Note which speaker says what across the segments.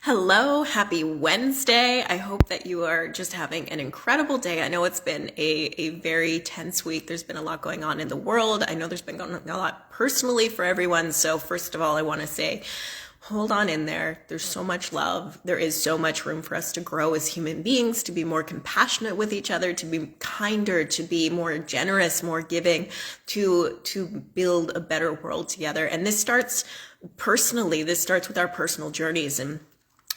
Speaker 1: Hello, happy Wednesday. I hope that you are just having an incredible day. I know it's been a very tense week. There's been a lot going on in the world. I know there's been going on a lot personally for everyone. So first of all, I want to say, hold on in there. There's so much love. There is so much room for us to grow as human beings, to be more compassionate with each other, to be kinder, to be more generous, more giving, to build a better world together. And this starts personally. This starts with our personal journeys. And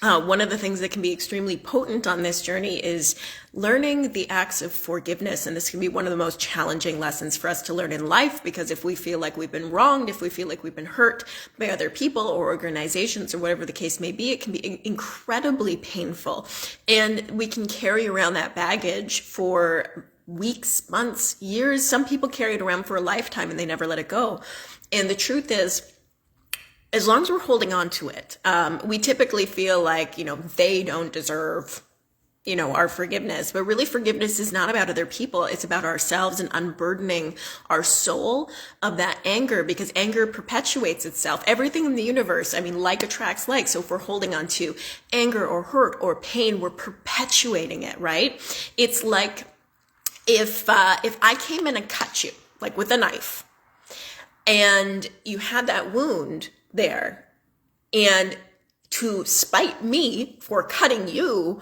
Speaker 1: one of the things that can be extremely potent on this journey is learning the acts of forgiveness. And this can be one of the most challenging lessons for us to learn in life, because if we feel like we've been wronged, if we feel like we've been hurt by other people or organizations or whatever the case may be, it can be incredibly painful. And we can carry around that baggage for weeks, months, years. Some people carry it around for a lifetime and they never let it go. And the truth is, as long as we're holding on to it, we typically feel like, they don't deserve, our forgiveness. But really, forgiveness is not about other people. It's about ourselves and unburdening our soul of that anger, because anger perpetuates itself. Everything in the universe, like attracts like. So if we're holding on to anger or hurt or pain, we're perpetuating it, right? It's like if I came in and cut you, like with a knife, and you had that wound there, and to spite me for cutting you,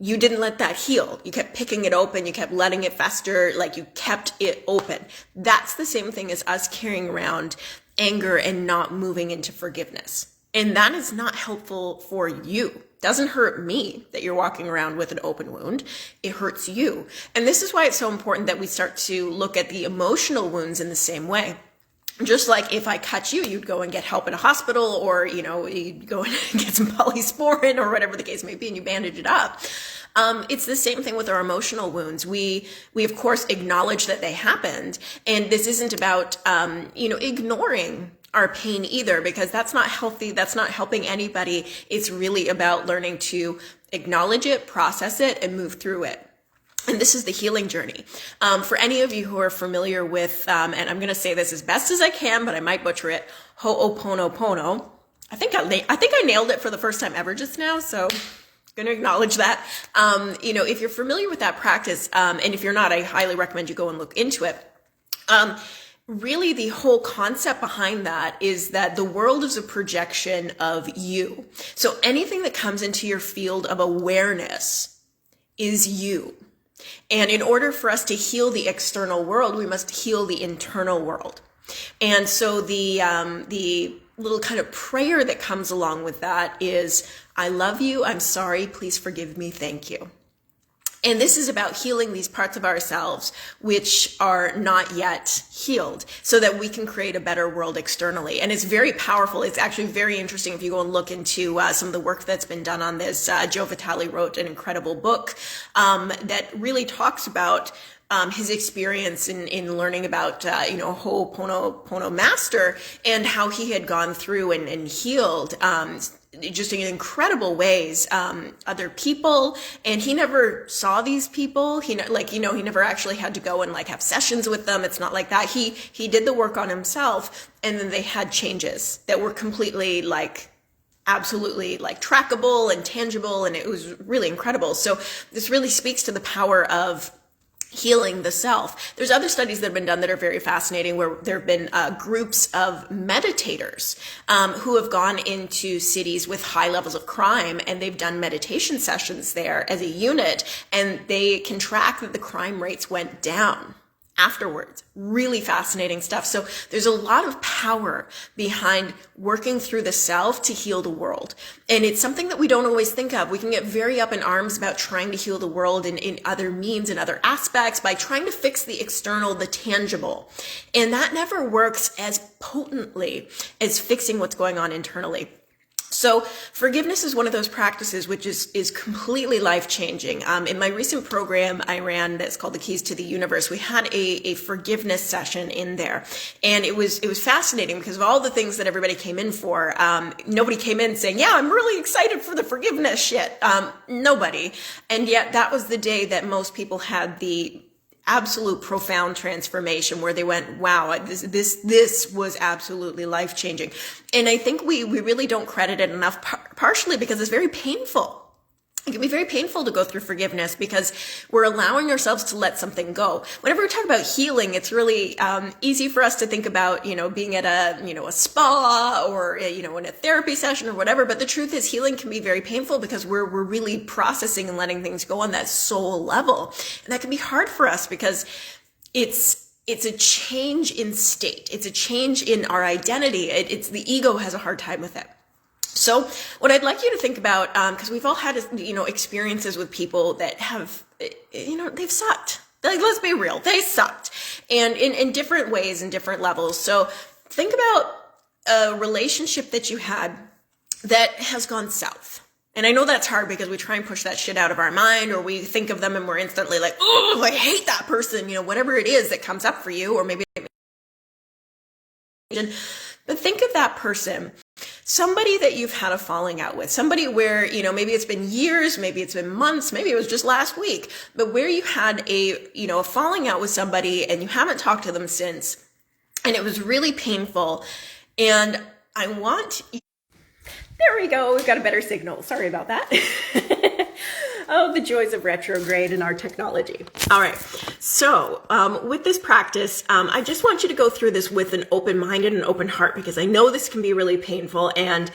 Speaker 1: you didn't let that heal. You kept picking it open. You kept letting it fester. Like, you kept it open. That's the same thing as us carrying around anger and not moving into forgiveness. And that is not helpful for you. It doesn't hurt me that you're walking around with an open wound. It hurts you. And this is why it's so important that we start to look at the emotional wounds in the same way. Just like if I cut you, you'd go and get help in a hospital, or, you'd go and get some polysporin or whatever the case may be, and you bandage it up. It's the same thing with our emotional wounds. We of course acknowledge that they happened. And this isn't about, ignoring our pain either, because that's not healthy. That's not helping anybody. It's really about learning to acknowledge it, process it, and move through it. And this is the healing journey. For any of you who are familiar with, and I'm going to say this as best as I can, but I might butcher it, Ho'oponopono. I think I nailed it for the first time ever just now, so I'm going to acknowledge that. If you're familiar with that practice, and if you're not, I highly recommend you go and look into it. Really, the whole concept behind that is that the world is a projection of you. So anything that comes into your field of awareness is you. And in order for us to heal the external world, we must heal the internal world. And so the little kind of prayer that comes along with that is, I love you, I'm sorry, please forgive me, thank you. And this is about healing these parts of ourselves which are not yet healed, so that we can create a better world externally. And it's very powerful. It's actually very interesting if you go and look into some of the work that's been done on this. Joe Vitale wrote an incredible book that really talks about his experience in learning about, Ho'oponopono master, and how he had gone through and healed, just in incredible ways, other people. And he never saw these people. He never actually had to go and have sessions with them. It's not like that. He did the work on himself, and then they had changes that were completely absolutely trackable and tangible. And it was really incredible. So this really speaks to the power of healing the self. There's other studies that have been done that are very fascinating, where there have been groups of meditators who have gone into cities with high levels of crime, and they've done meditation sessions there as a unit, and they can track that the crime rates went down afterwards. Really fascinating stuff. So there's a lot of power behind working through the self to heal the world. And it's something that we don't always think of. We can get very up in arms about trying to heal the world in other means and other aspects, by trying to fix the external, the tangible. And that never works as potently as fixing what's going on internally. So forgiveness is one of those practices which is completely life-changing. In my recent program I ran that's called The Keys to the Universe, we had a forgiveness session in there. And it was fascinating, because of all the things that everybody came in for, nobody came in saying, yeah, I'm really excited for the forgiveness shit. Nobody. And yet that was the day that most people had the absolute profound transformation where they went, wow, this was absolutely life-changing. And I think we really don't credit it enough, partially because it's very painful. It can be very painful to go through forgiveness because we're allowing ourselves to let something go. Whenever we talk about healing, it's really easy for us to think about, being at a spa or, in a therapy session or whatever. But the truth is healing can be very painful because we're really processing and letting things go on that soul level. And that can be hard for us because it's a change in state. It's a change in our identity. It's the ego has a hard time with it. So what I'd like you to think about, because we've all had, experiences with people that have, they've sucked. Like, let's be real, they sucked. And in different ways, in different levels. So think about a relationship that you had that has gone south. And I know that's hard because we try and push that shit out of our mind, or we think of them and we're instantly like, oh, I hate that person, whatever it is that comes up for you, or maybe. But think of that person, somebody that you've had a falling out with, somebody where, maybe it's been years, maybe it's been months, maybe it was just last week, but where you had a falling out with somebody and you haven't talked to them since, and it was really painful. And there we go. We've got a better signal. Sorry about that. Oh, the joys of retrograde and our technology. All right. So with this practice, I just want you to go through this with an open mind and an open heart, because I know this can be really painful. And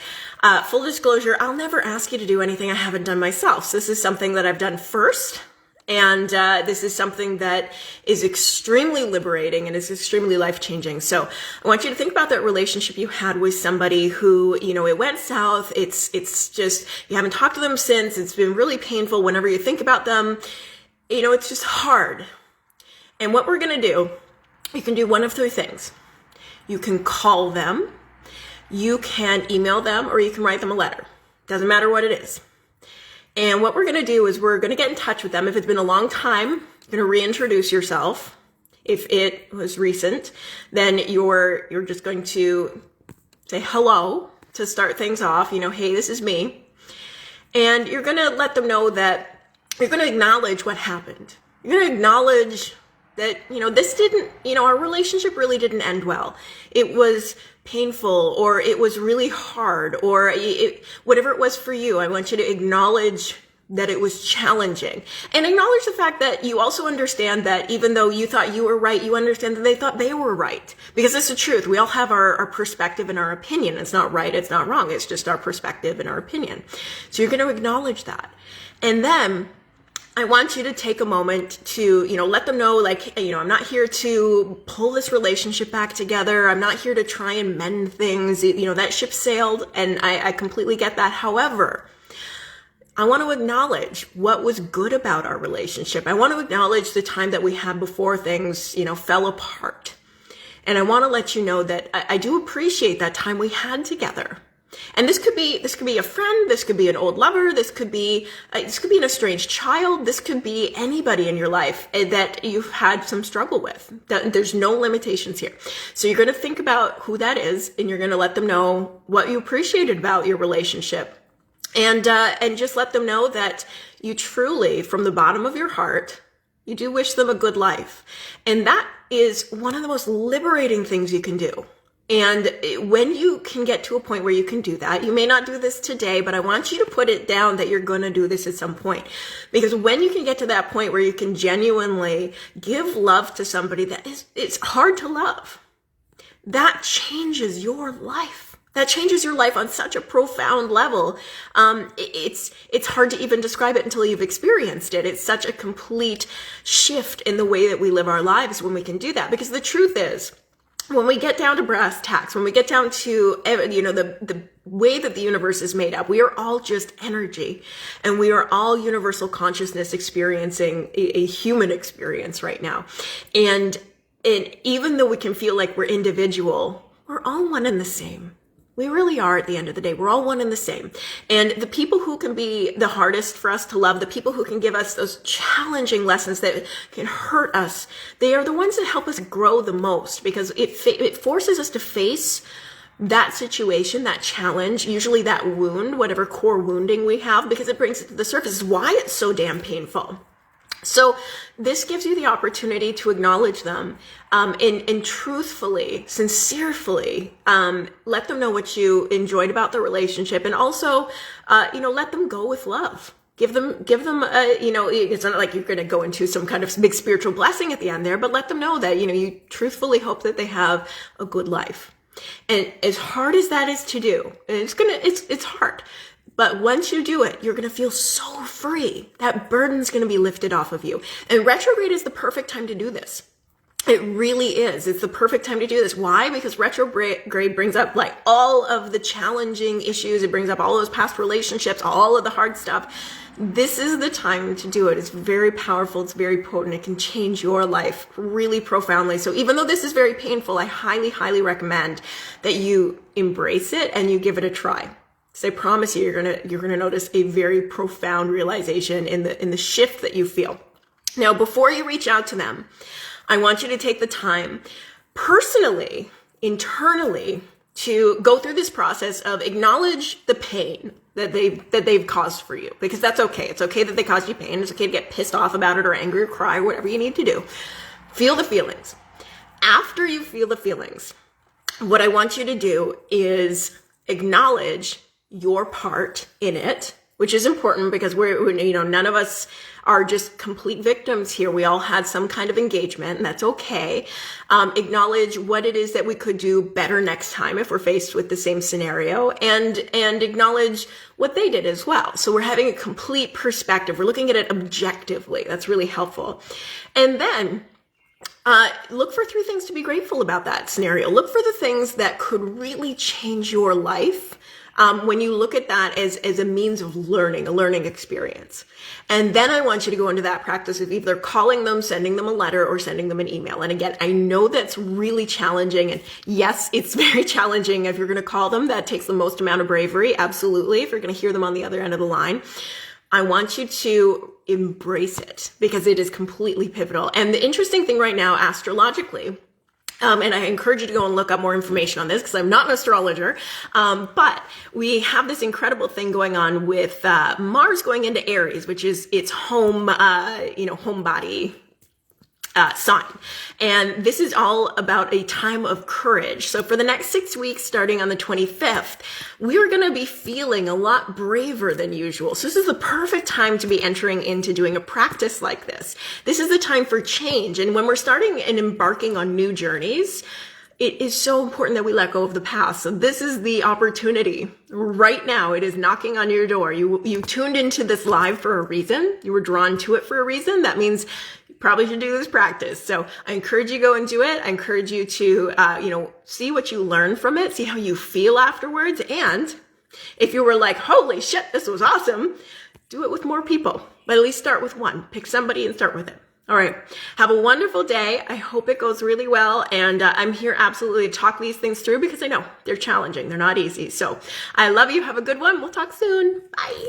Speaker 1: full disclosure, I'll never ask you to do anything I haven't done myself. So this is something that I've done first. And this is something that is extremely liberating and is extremely life-changing. So I want you to think about that relationship you had with somebody who, it went south. It's just, you haven't talked to them since. It's been really painful whenever you think about them. It's just hard. And what we're going to do, you can do one of three things. You can call them, you can email them, or you can write them a letter. Doesn't matter what it is. And what we're going to do is we're going to get in touch with them. If it's been a long time, you're going to reintroduce yourself. If it was recent, then you're just going to say hello to start things off. Hey, this is me. And you're going to let them know that you're going to acknowledge what happened. You're going to acknowledge that, this didn't, our relationship really didn't end well. It was painful, or it was really hard, or whatever it was for you. I want you to acknowledge that it was challenging, and acknowledge the fact that you also understand that even though you thought you were right, you understand that they thought they were right, because it's the truth. We all have our perspective and our opinion. It's not right, it's not wrong. It's just our perspective and our opinion. So you're going to acknowledge that. And then I want you to take a moment to, let them know, like, I'm not here to pull this relationship back together. I'm not here to try and mend things. That ship sailed, and I completely get that. However, I want to acknowledge what was good about our relationship. I want to acknowledge the time that we had before things, fell apart. And I want to let you know that I do appreciate that time we had together. And this could be a friend, this could be an old lover, this could be an estranged child, this could be anybody in your life that you've had some struggle with. There's no limitations here. So you're going to think about who that is, and you're going to let them know what you appreciated about your relationship. And just let them know that you truly, from the bottom of your heart, you do wish them a good life. And that is one of the most liberating things you can do. And when you can get to a point where you can do that, you may not do this today, but I want you to put it down that you're going to do this at some point. Because when you can get to that point where you can genuinely give love to somebody it's hard to love, that changes your life. That changes your life on such a profound level. It's hard to even describe it until you've experienced it. It's such a complete shift in the way that we live our lives when we can do that. Because the truth is, when we get down to brass tacks, when we get down to, the way that the universe is made up, we are all just energy, and we are all universal consciousness experiencing a human experience right now. And even though we can feel like we're individual, we're all one and the same. We really are at the end of the day. We're all one and the same. And the people who can be the hardest for us to love, the people who can give us those challenging lessons that can hurt us, they are the ones that help us grow the most, because it forces us to face that situation, that challenge, usually that wound, whatever core wounding we have, because it brings it to the surface. Why it's so damn painful. So this gives you the opportunity to acknowledge them and truthfully, sincerely, let them know what you enjoyed about the relationship, and also, let them go with love. Give them, it's not like you're going to go into some kind of big spiritual blessing at the end there, but let them know that, you truthfully hope that they have a good life. And as hard as that is to do, and it's hard. But once you do it, you're going to feel so free. That burden's going to be lifted off of you. And retrograde is the perfect time to do this. It really is. It's the perfect time to do this. Why? Because retrograde brings up like all of the challenging issues. It brings up all those past relationships, all of the hard stuff. This is the time to do it. It's very powerful. It's very potent. It can change your life really profoundly. So even though this is very painful, I highly, highly recommend that you embrace it and you give it a try. So I promise you, you're gonna notice a very profound realization in the shift that you feel. Now, before you reach out to them, I want you to take the time personally, internally, to go through this process of acknowledge the pain that they've caused for you, because that's okay. It's okay that they caused you pain. It's okay to get pissed off about it or angry or cry or whatever you need to do. Feel the feelings. After you feel the feelings, what I want you to do is acknowledge your part in it, which is important because we're none of us are just complete victims here. We all had some kind of engagement, and that's okay. Acknowledge what it is that we could do better next time if we're faced with the same scenario, and acknowledge what they did as well. So we're having a complete perspective. We're looking at it objectively. That's really helpful. And then look for 3 things to be grateful about that scenario. Look for the things that could really change your life when you look at that as a means of learning, a learning experience. And then I want you to go into that practice of either calling them, sending them a letter, or sending them an email. And again, I know that's really challenging. And yes, it's very challenging. If you're going to call them, that takes the most amount of bravery. Absolutely. If you're going to hear them on the other end of the line, I want you to embrace it because it is completely pivotal. And the interesting thing right now, astrologically, and I encourage you to go and look up more information on this because I'm not an astrologer. But we have this incredible thing going on with Mars going into Aries, which is its home, home body sign. And this is all about a time of courage. So for the next 6 weeks, starting on the 25th, we're going to be feeling a lot braver than usual. So this is the perfect time to be entering into doing a practice like this. This is the time for change. And when we're starting and embarking on new journeys, it is so important that we let go of the past. So this is the opportunity right now. It is knocking on your door. You tuned into this live for a reason. You were drawn to it for a reason. That means probably should do this practice. So I encourage you to go and do it. I encourage you to, see what you learn from it, see how you feel afterwards. And if you were like, holy shit, this was awesome, do it with more people, but at least start with one. Pick somebody and start with it. All right. Have a wonderful day. I hope it goes really well. And I'm here absolutely to talk these things through because I know they're challenging. They're not easy. So I love you. Have a good one. We'll talk soon. Bye.